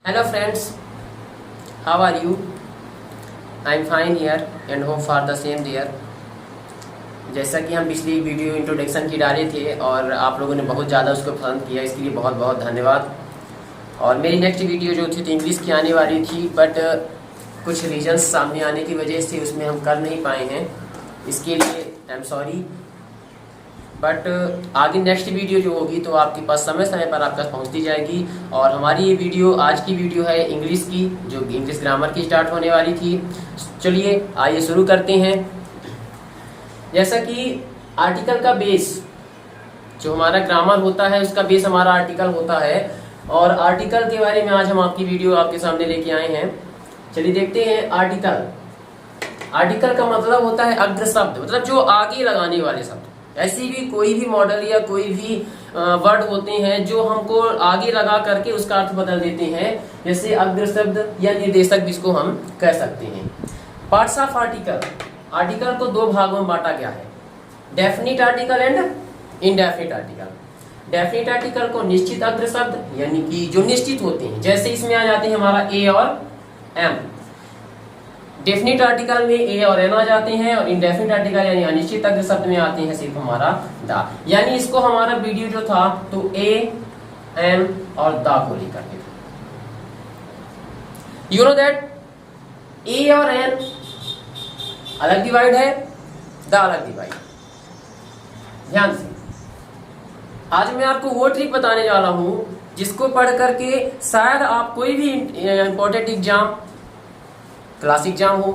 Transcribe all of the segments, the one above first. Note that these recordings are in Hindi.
Hello friends, how are you? I am fine here and hope for the same there. जैसा कि हम पिछली वीडियो इंट्रोडक्शन की डाले थे और आप लोगों ने बहुत ज़्यादा उसको पसंद किया, इसके लिए बहुत बहुत धन्यवाद। और मेरी नेक्स्ट वीडियो जो थी तो इंग्लिश की आने वाली थी, बट कुछ रीजंस सामने आने की वजह से उसमें हम कर नहीं पाए हैं, इसके लिए आई एम सॉरी। बट आगे नेक्स्ट वीडियो जो होगी तो आपके पास समय समय पर आपके पास पहुंचती जाएगी। और हमारी ये वीडियो आज की वीडियो है इंग्लिश की, जो इंग्लिश ग्रामर की स्टार्ट होने वाली थी। चलिए आइए शुरू करते हैं। जैसा कि आर्टिकल का बेस जो हमारा ग्रामर होता है उसका बेस हमारा आर्टिकल होता है, और आर्टिकल के बारे में आज हम आपकी वीडियो आपके सामने लेके आए हैं। चलिए देखते हैं आर्टिकल। आर्टिकल का मतलब होता है अग्र शब्द, मतलब जो आगे लगाने वाले शब्द। ऐसी भी कोई भी मॉडल या कोई भी वर्ड होते हैं जो हमको आगे लगा करके उसका अर्थ बदल देते हैं, जैसे अग्र शब्द या निर्देशक भी इसको हम कह सकते हैं। Parts of article. आर्टिकल को दो भागों में बांटा गया है, definite article and indefinite article. Definite article को निश्चित अग्र शब्द यानी कि जो निश्चित होते हैं, जैसे इसमें आ जाते हैं हमारा ए और एम। डेफिनिट आर्टिकल में ए और एन आ जाते हैं, और इनडेफिनिट आर्टिकल यानी अनिश्चित अग्र शब्द में आते हैं सिर्फ हमारा द। यानी इसको हमारा वीडियो जो था तो ए एम और द को लेकर के था। यू नो दैट ए और एन अलग डिवाइड है, द अलग डिवाइड। ध्यान से आज मैं आपको वो ट्रिक बताने जा रहा हूं जिसको पढ़ करके शायद आप कोई भी इंपॉर्टेंट एग्जाम, क्लास एग्जाम हो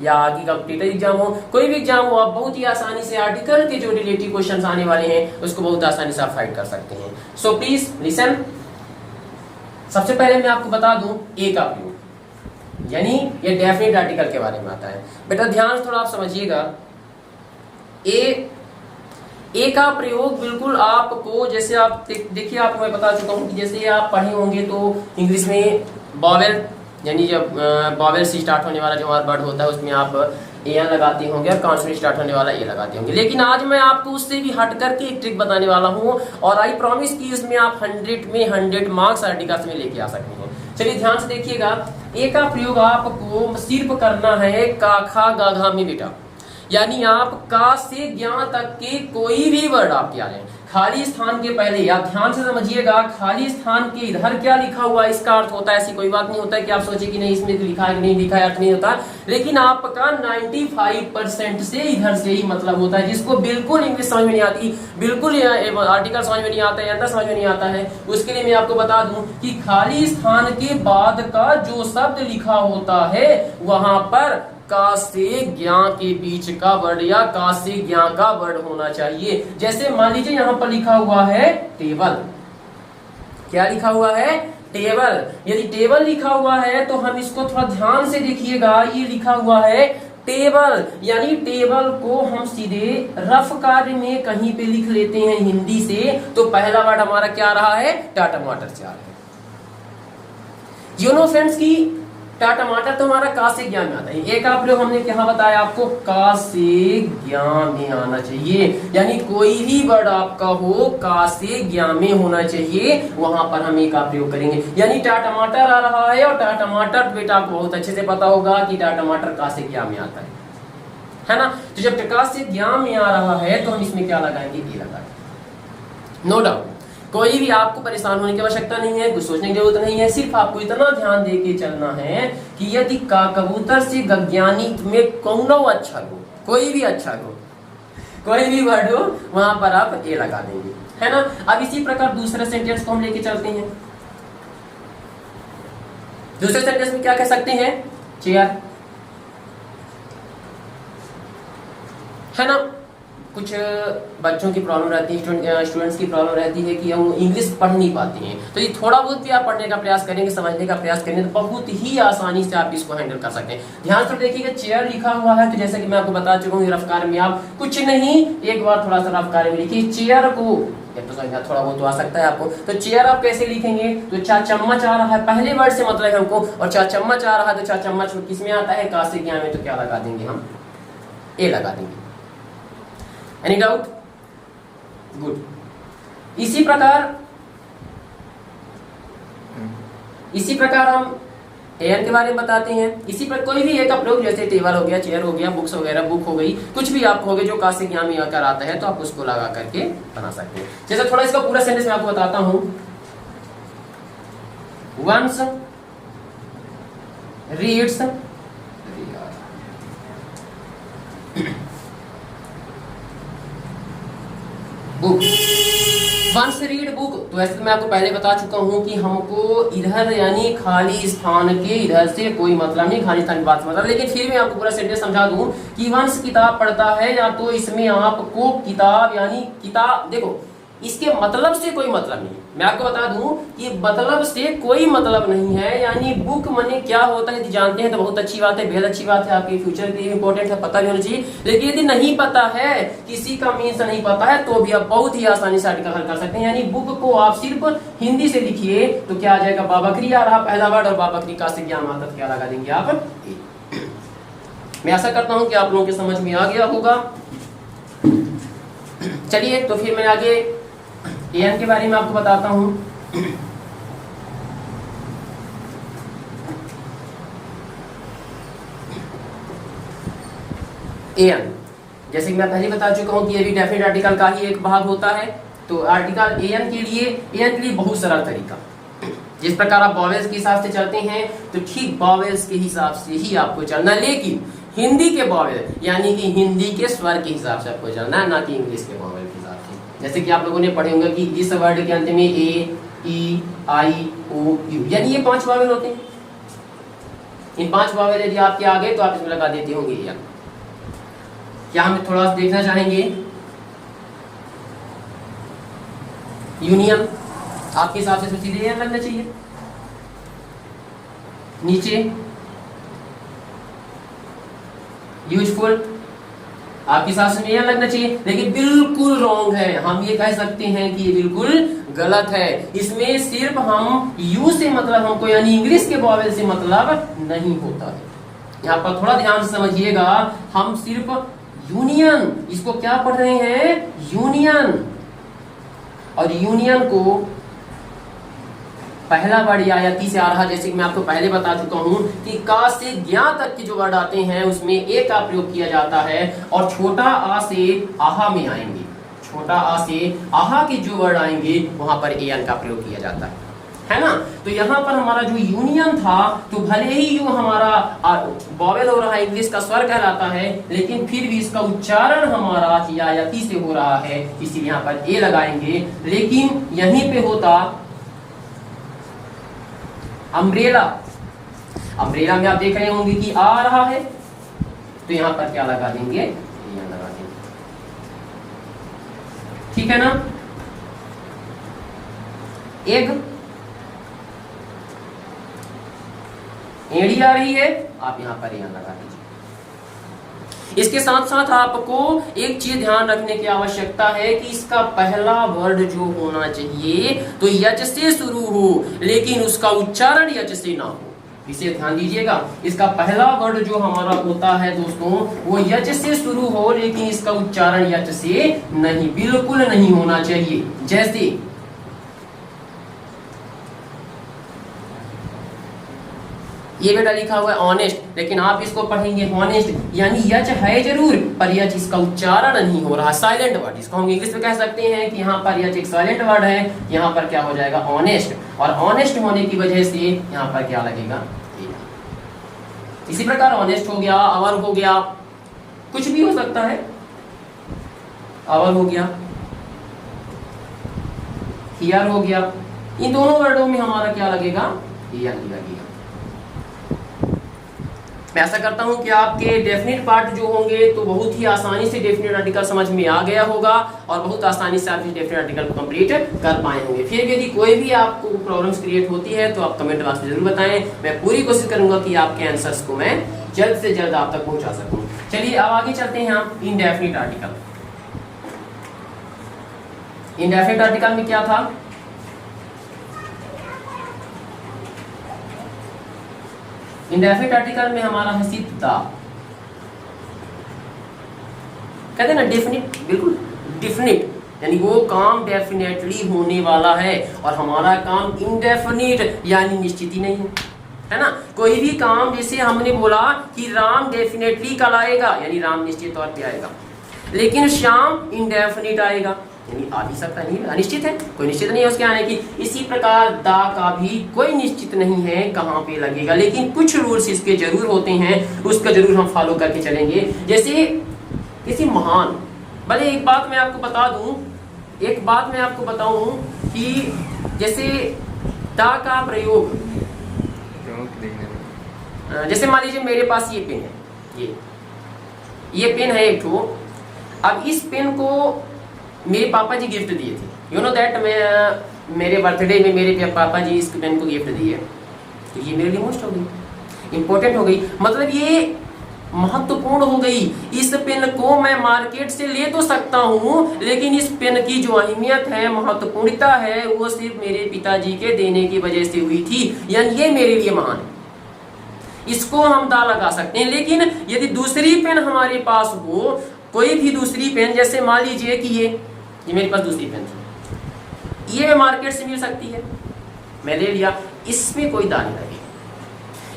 या आगे कॉम्पिटिटिव एग्जाम हो, कोई भी एग्जाम हो, आप बहुत ही आसानी से आर्टिकल के जो रिलेटिव क्वेश्चंस आने वाले हैं उसको बहुत आसानी से आप फाइट कर सकते हैं। So please listen. सबसे पहले मैं आपको बता दूं ए का प्रयोग, यानी ये डेफिनिट आर्टिकल के बारे में आता है। बेटा ध्यान से थोड़ा आप समझिएगा। ए का प्रयोग बिल्कुल आपको, जैसे आप देखिए, आपको मैं बता चुका हूं कि जैसे आप पढ़े होंगे तो इंग्लिश में बॉवेल, यानी जब बॉवेल से स्टार्ट होने वाला जो हमारा वर्ड होता है उसमें आप ए लगाते होंगे, और कॉन्सोनेंट स्टार्ट होने वाला ए लगाते होंगे। लेकिन आज मैं आपको उससे भी हट करके एक ट्रिक बताने वाला हूं, और आई प्रॉमिस कि इसमें आप 100 में 100 मार्क्स आर्टिकल्स में लेके आ सकते हैं। चलिए ध्यान से देखिएगा। ए का प्रयोग आपको सिर्फ करना है का खा गा घा में बेटा, यानी आप का से ज्ञा तक के कोई भी वर्ड आपके आ जाए, खाली स्थान के पहले। आप ध्यान से समझिएगा, खाली स्थान के इधर क्या लिखा हुआ है इसका अर्थ होता है। ऐसी कोई बात नहीं होता है कि आप सोचे कि नहीं इसमें लिखा है कि नहीं लिखा है, अर्थ नहीं होता। लेकिन आपका 95% से इधर से ही मतलब होता है। जिसको बिल्कुल इंग्लिश समझ में नहीं आती, बिल्कुल आर्टिकल समझ में नहीं आता है, अंदर समझ में नहीं आता है, उसके लिए मैं आपको बता दूं कि खाली स्थान के बाद का जो शब्द लिखा होता है वहां पर का से ज्ञा के बीच का वर्ड या का से ज्ञा का वर्ड होना चाहिए। जैसे मान लीजिए यहां पर लिखा हुआ है टेबल। क्या लिखा हुआ है? टेबल। यदि टेबल लिखा हुआ है तो हम इसको थोड़ा ध्यान से देखिएगा। ये लिखा हुआ है टेबल, यानी टेबल को हम सीधे रफ कार्य में कहीं पे लिख लेते हैं हिंदी से, तो पहला वर्ड हमारा क्या रहा है? टमाटर से आ रहा है। यू नो फ्रेंड्स की टमाटर तो हमारा का से ज्ञा में आता है। एक आप लोग हमने क्या बताया आपको? का से ज्ञा में आना चाहिए, यानी कोई भी वर्ड आपका हो का से ज्ञा में होना चाहिए, वहां पर हम एक प्रयोग करेंगे। यानी टमाटर आ रहा है, और टमाटर बेटा आपको बहुत अच्छे से पता होगा कि टमाटर का से ज्ञा में आता है ना। तो जब का से ज्ञा में आ रहा है तो हम इसमें क्या लगाएंगे? ए लगाएंगे। नो डाउट कोई भी आपको परेशान होने की आवश्यकता नहीं है, कुछ सोचने की जरूरत नहीं है। सिर्फ आपको इतना ध्यान देके चलना है कि यदि का कबूतर से गज्ञानी में कौनो अक्षर हो, कोई भी अक्षर हो, कोई भी वर्ड हो, वहां पर आप ए लगा देंगे, है ना। अब इसी प्रकार दूसरे सेंटेंस को हम लेके चलते हैं। दूसरे सेंटेंस में क्या कह सकते हैं? चेयर, है ना। कुछ बच्चों की प्रॉब्लम रहती है, स्टूडेंट्स की प्रॉब्लम रहती है कि हम इंग्लिश पढ़ नहीं पाते हैं, तो ये थोड़ा बहुत भी आप पढ़ने का प्रयास करेंगे, समझने का प्रयास करेंगे, तो बहुत ही आसानी से आप इसको हैंडल कर सकते हैं। ध्यान से देखिएगा, चेयर लिखा हुआ है तो जैसे कि मैं आपको बता चुका हूँ, रफ्तार में आप कुछ नहीं, एक बार थोड़ा सा रफ्तार में लिखिए चेयर को। तो थोड़ा बहुत तो आ सकता है आपको। तो चेयर आप कैसे लिखेंगे? तो 4 चम्मच आ रहा है, पहले वर्ड से मतलब है हमको, और 4 चम्मच आ रहा है तो 4 चम्मच किस में आता है? का से ज्ञा में। तो क्या लगा देंगे हम? ए लगा देंगे। Any doubt? गुड। इसी प्रकार इसी प्रकार हम एन के बारे में बताते हैं। इसी पर कोई भी एक का प्रयोग, जैसे टेबल हो गया, चेयर हो गया, बुक्स वगैरह, बुक हो गई, कुछ भी आप हो गए जो का से ज्ञान में आकर आता है तो आप उसको लगा करके बना सकते हैं। जैसे थोड़ा इसका पूरा सेंटेंस मैं आपको बताता हूं। Once reads book. Once read book, तो ऐसे तो मैं आपको पहले बता चुका हूं कि हमको इधर यानी खाली स्थान के इधर से कोई मतलब नहीं, खाली स्थान की बात से मतलब, लेकिन फिर मैं आपको पूरा सेंटेंस समझा दूं कि वंस किताब पढ़ता है, या तो इसमें आपको किताब यानी किताब, देखो इसके मतलब से कोई मतलब नहीं। मैं आपको बता दूं कि मतलब से कोई मतलब नहीं है, यानी बुक मने क्या होता है यदि जानते हैं तो बहुत अच्छी बात है, बेहद अच्छी बात है, आपके फ्यूचर के लिए इंपॉर्टेंट है, पता भी होना चाहिए। लेकिन यदि नहीं पता है, किसी का मीन्स नहीं पता है, तो भी आप बहुत ही आसानी से आर्टिकल हल कर सकते हैं। यानी बुक को आप सिर्फ हिंदी से लिखिए तो क्या आ जाएगा, बाबकरी आ रहा पहला वर्ड, और बाबकरी का से ज्ञान आता, क्या लगा देंगे आप। मैं आशा करता हूं कि आप लोगों के समझ में आ गया होगा। चलिए तो फिर मैं आगे एन के बारे में आपको बताता हूं। एन, जैसे कि मैं पहले बता चुका हूं कि ये भी डेफिनेट आर्टिकल का ही एक भाग होता है। तो आर्टिकल एन के लिए बहुत सरल तरीका, जिस प्रकार आप वॉवेल्स के हिसाब से चलते हैं तो ठीक वॉवेल्स के हिसाब से ही आपको चलना, लेकिन हिंदी के वॉवेल यानी कि हिंदी के स्वर के हिसाब से आपको चलना है, ना कि इंग्लिश के वॉवेल के हिसाब से। जैसे कि आप लोगों ने पढ़े होंगे कि इस वर्ड के अंत में ए, ई, आई, ओ, यू, यानी ये 5 वॉवेल होते हैं। इन 5 वॉवेल यदि आपके आ गए तो आप इसमें लगा देते होंगे या। क्या हम थोड़ा सा देखना चाहेंगे, यूनियन आपके हिसाब से सीधे एन लगना चाहिए, नीचे यूजफुल आपके हिसाब से एन लगना चाहिए, लेकिन बिल्कुल रॉन्ग है। हम ये कह सकते हैं कि ये बिल्कुल गलत है। इसमें सिर्फ हम यू से मतलब हमको यानी इंग्लिश के वॉवेल से मतलब नहीं होता है। यहाँ पर थोड़ा ध्यान से समझिएगा, हम सिर्फ यूनियन, इसको क्या पढ़ रहे हैं, यूनियन, और यूनियन को पहला वर्ड या ती से आ रहा, जैसे कि मैं आपको पहले बता चुका हूं कि का से ज्ञा तक के जो वर्ड आते हैं उसमें ए का प्रयोग किया जाता है, और छोटा आ से आहा में आएंगे, छोटा आ से आहा के जो वर्ड आएंगे वहां पर एन का प्रयोग किया जाता है ना। तो यहाँ पर हमारा जो यूनियन था, तो भले ही यू हमारा वॉवेल हो रहा है, इंग्लिश का स्वर कहलाता है, लेकिन फिर भी इसका उच्चारण हमारा या ती से हो रहा है, इसीलिए यहाँ पर ए लगाएंगे। लेकिन यहीं पे होता अम्ब्रेला, अम्ब्रेला में आप देख रहे होंगे कि आ रहा है, तो यहां पर क्या लगा देंगे, यहां लगा देंगे, ठीक है ना। एग, एड़ी आ रही है, आप यहां पर यहां लगा दीजिए। इसके साथ साथ आपको एक चीज ध्यान रखने की आवश्यकता है कि इसका पहला वर्ड जो होना चाहिए तो यच से शुरू हो, लेकिन उसका उच्चारण यच से ना हो। इसे ध्यान दीजिएगा, इसका पहला वर्ड जो हमारा होता है दोस्तों वो यच से शुरू हो, लेकिन इसका उच्चारण यच से नहीं, बिल्कुल नहीं होना चाहिए। जैसे ये बेटा लिखा हुआ है ऑनेस्ट, लेकिन आप इसको पढ़ेंगे हॉनेस्ट, यानी यच है जरूर पर यच इसका उच्चारण नहीं हो रहा, साइलेंट वर्ड। इसको हम इंग्लिश में कह सकते हैं कि यहाँ पर यच एक साइलेंट वर्ड है, यहाँ पर क्या हो जाएगा ऑनेस्ट, और ऑनेस्ट होने की वजह से यहाँ पर क्या लगेगा। इसी प्रकार ऑनेस्ट हो गया, अवर हो गया, कुछ भी हो सकता है, अवर हो गया, हियर हो गया, इन दोनों वर्डों में हमारा क्या लगेगा, हियर लगेगा। मैं ऐसा करता हूं कि आपके डेफिनेट पार्ट जो होंगे तो बहुत ही आसानी से डेफिनेट आर्टिकल समझ में आ गया होगा, और बहुत आसानी से आप इस डेफिनेट आर्टिकल को कंप्लीट कर पाए होंगे। फिर यदि कोई भी आपको प्रॉब्लम्स क्रिएट होती है तो आप कमेंट बॉक्स में जरूर बताएं, मैं पूरी कोशिश करूंगा कि आपके आंसर्स को मैं जल्द से जल्द आप तक पहुंचा सकूं। चलिए अब आगे चलते हैं हम इनडेफिनिट आर्टिकल। इनडेफिनिट आर्टिकल में क्या था, इंडेफिनिट आर्टिकल में हमारा है सिद्धा, कहते हैं ना डेफिनिट, बिल्कुल डेफिनिट, यानी वो काम डेफिनेटली होने वाला है, और हमारा काम इनडेफिनिट यानी निश्चित ही नहीं है ना। कोई भी काम, जैसे हमने बोला कि राम डेफिनेटली कल आएगा, यानी राम निश्चित तौर पे आएगा, लेकिन श्याम इनडेफिनिट आएगा, यानी आ भी सकता नहीं, अनिश्चित है, कोई निश्चित नहीं है उसके आने की। इसी प्रकार दा का भी कोई निश्चित नहीं है कहाँ पे लगेगा, लेकिन कुछ रूल्स इसके जरूर होते हैं, उसका जरूर हम फॉलो करके चलेंगे। जैसे किसी महान, भले एक बात मैं आपको बताऊं कि जैसे दा का प्रयोग, जैसे मान लीजिए मेरे पास ये पेन है, ये पेन है एक ठो। अब इस पेन को मेरे पापा जी गिफ्ट दिए थे, यू नो दैट, मैं मेरे बर्थडे में मेरे पापा जी इस पेन को गिफ्ट दिए, तो ये मेरे लिए मोस्ट हो गई, इंपॉर्टेंट हो गई, मतलब ये महत्वपूर्ण हो गई। इस पेन को मैं मार्केट से ले तो सकता हूँ, लेकिन इस पेन की जो अहमियत है, महत्वपूर्णता है, वो सिर्फ मेरे पिताजी के देने की वजह से हुई थी, यानी ये मेरे लिए महान है, इसको हम दा लगा सकते हैं। लेकिन यदि दूसरी पेन हमारे पास हो, कोई भी दूसरी पेन, जैसे मान लीजिए कि ये मेरे पास दूसरी पेन थी, ये मार्केट से मिल सकती है, मैं ले लिया, इसमें कोई दा नहीं लगेगा।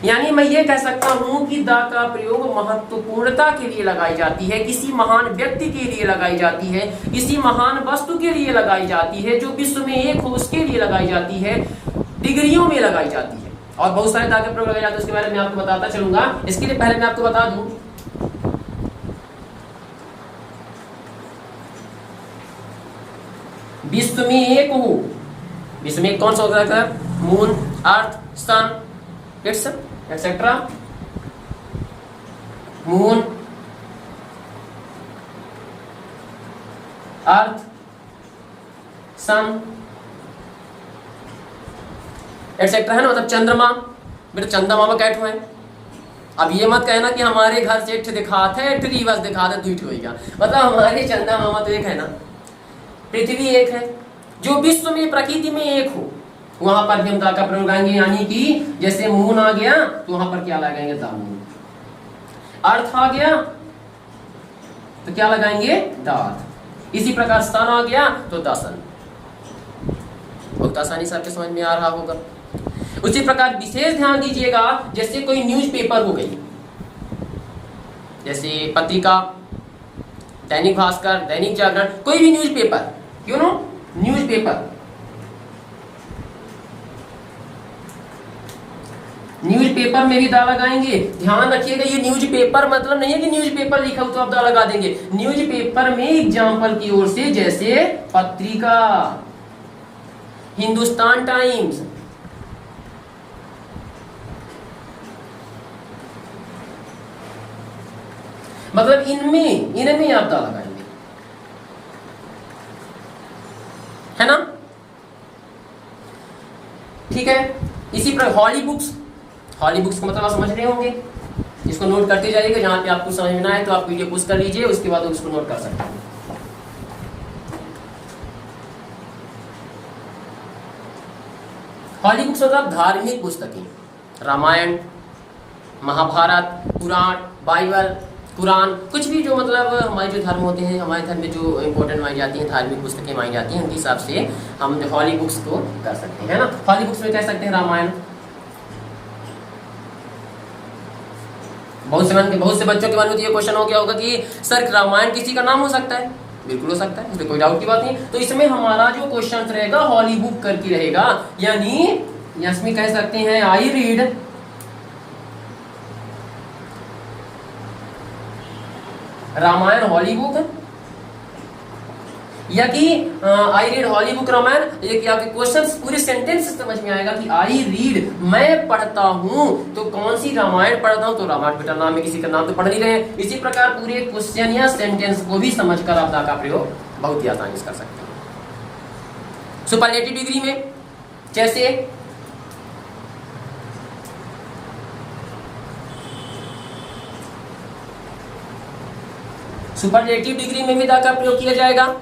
यानी मैं ये कह सकता हूं कि दा का प्रयोग महत्वपूर्णता के लिए लगाई जाती है, किसी महान व्यक्ति के लिए लगाई जाती है, किसी महान वस्तु के लिए लगाई जाती है, जो विश्व में एक हो उसके लिए लगाई जाती है, डिग्रियों में लगाई जाती है, और बहुत सारे दा के प्रयोग लगाए जाते हैं, उसके बारे में आपको बताता चलूंगा। इसके लिए पहले मैं आपको बता दूं, विश्व में एक हो, विश्व में कौन सा होता है? मून, अर्थ, सन, एक्सेट्रा। मून, अर्थ, सन, एक्सेट्रा, है ना, मतलब चंद्रमा। बेटा चंद्रमा में कैट हुआ है। अब ये मत कहना कि हमारे घर से एक दिखाते हैं, रिवर्स दिखाते दुईट होगा, मतलब हमारे चंदा मामा तो एक है ना, पृथ्वी एक है, जो विश्व में प्रकृति में एक हो, वहां पर भी हम दा का प्रयोग लगाएंगे, यानी कि जैसे मून आ गया तो वहां पर क्या लगाएंगे? दा मून। अर्थ आ गया तो क्या लगाएंगे? दा अर्थ। इसी प्रकार सन आ गया तो दा सन। बहुत आसानी से आपके समझ में आ रहा होगा। उसी प्रकार विशेष ध्यान दीजिएगा, जैसे कोई न्यूज़पेपर हो गई, जैसे पत्रिका, दैनिक भास्कर, दैनिक जागरण, कोई भी newspaper, you know newspaper, newspaper में भी दा लगाएंगे। ध्यान रखिएगा, ये न्यूज़पेपर मतलब नहीं है कि न्यूज़पेपर लिखा हो तो आप दा लगा देंगे। न्यूज़पेपर में एग्जाम्पल की ओर से जैसे पत्रिका, हिंदुस्तान टाइम्स, मतलब इनमें आप दा लगाएंगे, है ना, ठीक है। इसी प्रकार हॉली बुक्स का मतलब आप समझ रहे होंगे, इसको नोट करते जाइएगा, जहां पे आपको समझ में आए तो आप वीडियो पुश कर लीजिए, उसके बाद उसको नोट कर सकते हैं। हॉली बुक्स मतलब धार्मिक पुस्तकें, रामायण, महाभारत, पुराण, बाइबल, कुरान, कुछ भी जो मतलब हमारे जो धर्म होते हैं, हमारे धर्म में जो इंपॉर्टेंट मानी जाती हैं, धार्मिक पुस्तकें मानी जाती हैं, उनके हिसाब से हम हॉली बुक्स को कर सकते हैं, है ना। हॉली बुक्स में कह सकते हैं रामायण। बहुत से बच्चों के मन में ये क्वेश्चन हो गया होगा कि सर रामायण किसी का नाम हो सकता है? बिल्कुल हो सकता है, इसमें कोई डाउट की बात नहीं। तो इसमें हमारा जो क्वेश्चन रहेगा हॉली बुक करके रहेगा, यानी इसमें कह सकते हैं I read Ramayana holy book, या कि I read holy book Ramayana. ये कि आपके क्वेश्चंस पूरे सेंटेंस समझ में आएगा कि आई रीड, मैं पढ़ता हूं, तो कौन सी रामायण पढ़ता हूं, तो रामायण बेटा नाम में किसी का नाम तो पढ़ नहीं रहे। इसी प्रकार पूरे क्वेश्चन या सेंटेंस को भी समझकर आप दा का प्रयोग बहुत ही आसानी से कर सकते हैं। सुपरलेटिव डिग्री में जैसे सुपरलेटिव डिग्री में भी दा का प्रयोग किया जाएगा।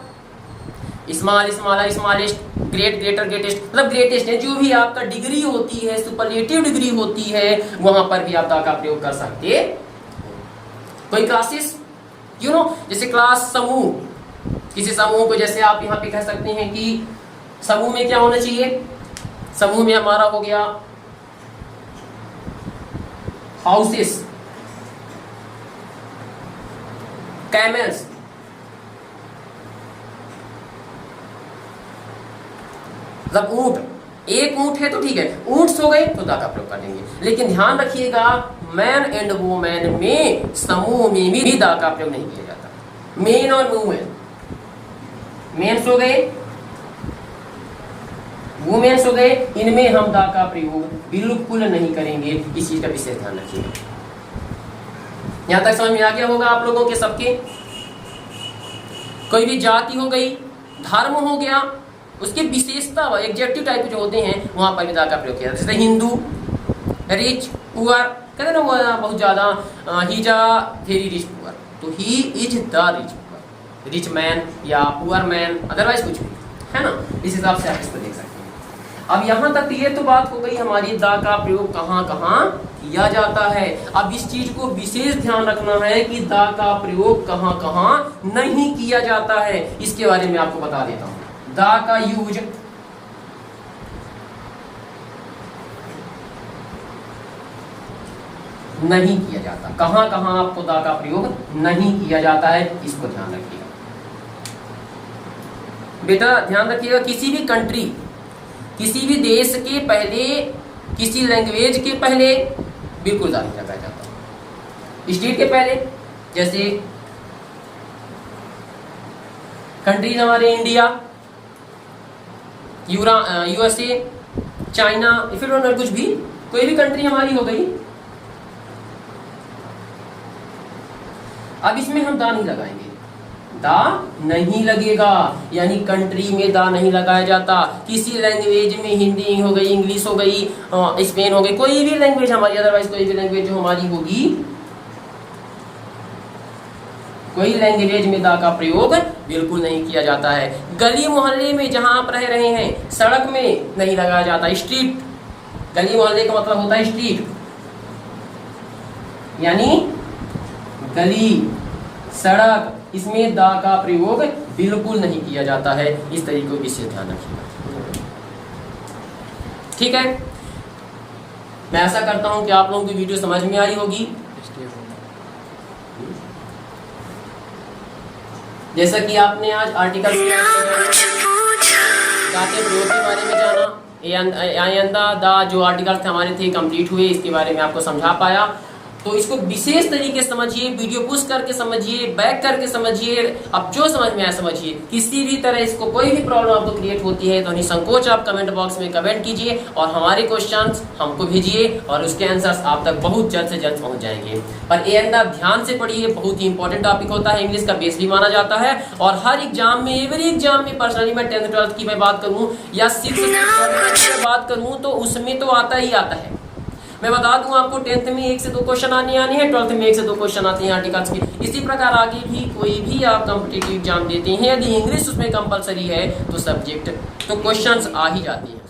Small, smaller, smallest, great, greater, greatest, मतलब ग्रेटेस्ट है, जो भी आपका डिग्री होती है, सुपरलेटिव डिग्री होती है, वहां पर भी आप दा का प्रयोग कर सकते। कोई क्लासेस, यू नो, जैसे क्लास, समूह, किसी समूह को जैसे आप यहाँ पे कह सकते हैं कि समूह में क्या होना चाहिए, समूह में हमारा हो गया हाउसेस, कैमल्स, मतलब ऊंट, एक ऊंट है तो ठीक है, ऊंट हो गए तो दा का प्रयोग कर देंगे। लेकिन ध्यान रखिएगा मैन एंड वुमेन में, समूह में भी दा का प्रयोग नहीं किया जाता। मेन और वुमेन, मेन्स हो गए, वुमेन्स हो गए, इनमें हम दा का प्रयोग बिल्कुल नहीं करेंगे। इस चीज का विशेष ध्यान रखिएगा। यहां तक समझ में आ गया होगा आप लोगों के सबके। कोई भी जाति हो गई, धर्म हो गया, उसके विशेषता एग्जेक्टिव टाइप जो होते हैं वहां पर भी दा का प्रयोग किया जाता है। जैसे हिंदू, रिच, पुअर, कहते ना वो बहुत ज्यादा, he is a very rich poor, तो he is the rich poor, rich man या पुअर मैन, अदरवाइज कुछ भी, है ना। इस हिसाब से आप इसको देख सकते हैं। अब यहाँ तक ये तो बात हो गई हमारी दा का प्रयोग कहाँ कहाँ किया जाता है। अब इस चीज को विशेष ध्यान रखना है कि दा का प्रयोग कहाँ कहाँ नहीं किया जाता है। इसके बारे में आपको बता देता हूँ। दा का यूज नहीं किया जाता, कहां कहां आपको दा का प्रयोग नहीं किया जाता है, इसको ध्यान रखिएगा बेटा, ध्यान रखिएगा। किसी भी कंट्री, किसी भी देश के पहले, किसी लैंग्वेज के पहले बिल्कुल दा नहीं लगाया जाता। स्टेट के पहले, जैसे कंट्रीज हमारे India, USA, China, if you don't know कुछ भी, कोई भी कंट्री हमारी हो गई, अब इसमें हम दा नहीं लगाएंगे, दा नहीं लगेगा, यानी कंट्री में दा नहीं लगाया जाता। किसी लैंग्वेज में, हिंदी हो गई, इंग्लिश हो गई, स्पेन हो गई, कोई भी लैंग्वेज हमारी, अदरवाइज कोई भी लैंग्वेज जो हमारी होगी, कोई लैंग्वेज में दा का प्रयोग बिल्कुल नहीं किया जाता है। गली मोहल्ले में जहां आप रह रहे हैं, सड़क में नहीं लगाया जाता। स्ट्रीट, गली मोहल्ले का मतलब होता है स्ट्रीट, यानी गली, सड़क, इसमें दा का प्रयोग बिल्कुल नहीं किया जाता है। इस तरीके को विशेष ध्यान रखिएगा, ठीक है। मैं ऐसा करता हूं कि आप लोगों की वीडियो समझ में आई होगी। जैसा कि आपने आज आर्टिकल के प्रयोग के बारे में जाना, आइंदा दा जो आर्टिकल हमारे थे कंप्लीट हुए, इसके बारे में आपको समझा पाया। तो इसको विशेष तरीके से समझिए, वीडियो पुश करके समझिए, बैक करके समझिए, अब जो समझ में आया समझिए। किसी भी तरह इसको कोई भी प्रॉब्लम आपको क्रिएट होती है तो निसंकोच आप कमेंट बॉक्स में कमेंट कीजिए और हमारे क्वेश्चंस हमको भेजिए और उसके आंसर्स आप तक बहुत जल्द से जल्द पहुंच जाएंगे। पर ये अंदर ध्यान से पढ़िए, बहुत ही इंपॉर्टेंट टॉपिक होता है, इंग्लिश का बेस भी माना जाता है। और हर एग्जाम में, एवरी एग्जाम में, पर्सनली मैं 10th 12th की मैं बात करूँ या 6th की बात करूँ तो उसमें तो आता ही आता है। मैं बता दूं आपको, 10th में 1 से 2 क्वेश्चन आने हैं, 12th में 1 से 2 क्वेश्चन आते हैं आर्टिकल्स के। इसी प्रकार आगे भी कोई भी आप कॉम्पिटिटिव एग्जाम देते हैं, यदि इंग्लिश उसमें कंपलसरी है तो सब्जेक्ट तो क्वेश्चंस आ ही जाती हैं।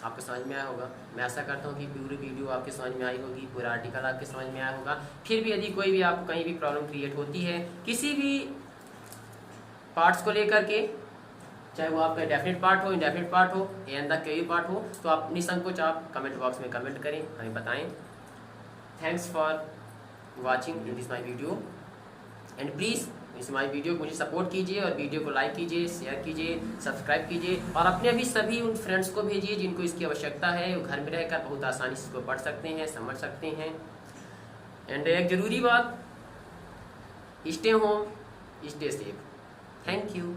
आपको समझ में आया होगा। मैं आशा करता हूँ कि पूरी वीडियो आपके समझ में आई होगी, पूरा आर्टिकल आपके समझ में आया होगा। फिर भी यदि कोई भी आपको कहीं भी प्रॉब्लम क्रिएट होती है किसी भी पार्ट्स को लेकर के, चाहे वो आपका डेफिनेट पार्ट हो, इंडेफिनेट पार्ट हो या अंदर कोई भी पार्ट हो, तो आप निसंकोच आप कमेंट बॉक्स में कमेंट करें, हमें बताएं। Thanks for watching in this my video and please is my video को मुझे सपोर्ट कीजिए और वीडियो को लाइक कीजिए, शेयर कीजिए, सब्सक्राइब कीजिए और अपने भी सभी उन फ्रेंड्स को भेजिए जिनको इसकी आवश्यकता है। वो घर में रहकर बहुत आसानी से इसको पढ़ सकते हैं, समझ सकते हैं। एंड एक ज़रूरी बात, stay home, stay safe. Thank you.